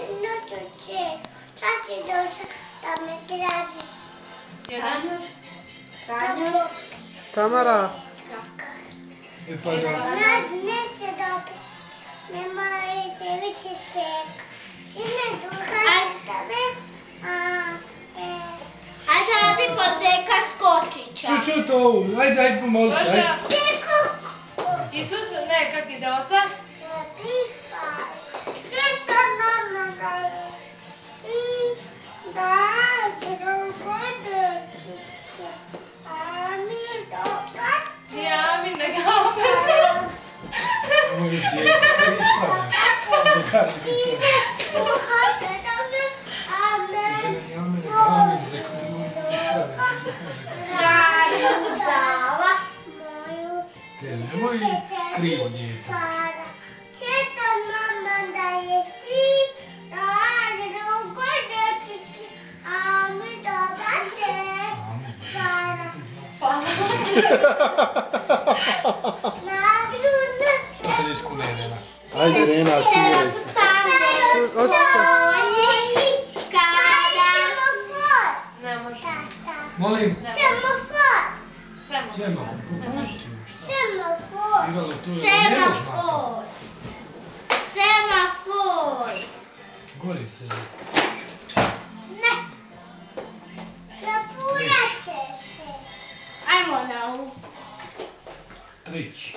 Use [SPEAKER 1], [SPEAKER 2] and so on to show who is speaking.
[SPEAKER 1] noću će, sad će došao da me traži.
[SPEAKER 2] Jedan?
[SPEAKER 3] Tamara.
[SPEAKER 1] Nas neće dobiti, nemojte više šeka. Sine duha tebe,
[SPEAKER 4] Hajde radi po zeka skočića.
[SPEAKER 5] Čut ovu, ajde pomoli se, ajde.
[SPEAKER 1] Seko,
[SPEAKER 2] Isus, ne, kak ide oca?
[SPEAKER 1] pifaj, seka nama da je. I da drugo dečiće, a mi dokaz.
[SPEAKER 2] Ja, mi ne gabe.
[SPEAKER 5] Ovo je djete, to je ispravno.
[SPEAKER 1] Sine duha tebe, amen.
[SPEAKER 5] Ja me ne gavim, rekao mi ovo je ispravno.
[SPEAKER 1] Daju dala moju.
[SPEAKER 5] Nemoj krivo djete.
[SPEAKER 1] Sjeta mama da je ti, da drugo dečići, a mi dogate. Para. Nagrudno
[SPEAKER 5] Što te disku ne nema?
[SPEAKER 3] Ajde, Rena, smiraj se.
[SPEAKER 2] Ne može.
[SPEAKER 5] Molim?
[SPEAKER 1] Semafor.
[SPEAKER 5] Semafor, popusti nešto.
[SPEAKER 1] Semafor.
[SPEAKER 5] Sviralo tu, ne možeš
[SPEAKER 4] Semafor. Semafor.
[SPEAKER 5] Gorice.
[SPEAKER 1] Ne. Napunat će se.
[SPEAKER 4] Ajmo na ovu.
[SPEAKER 5] Trić.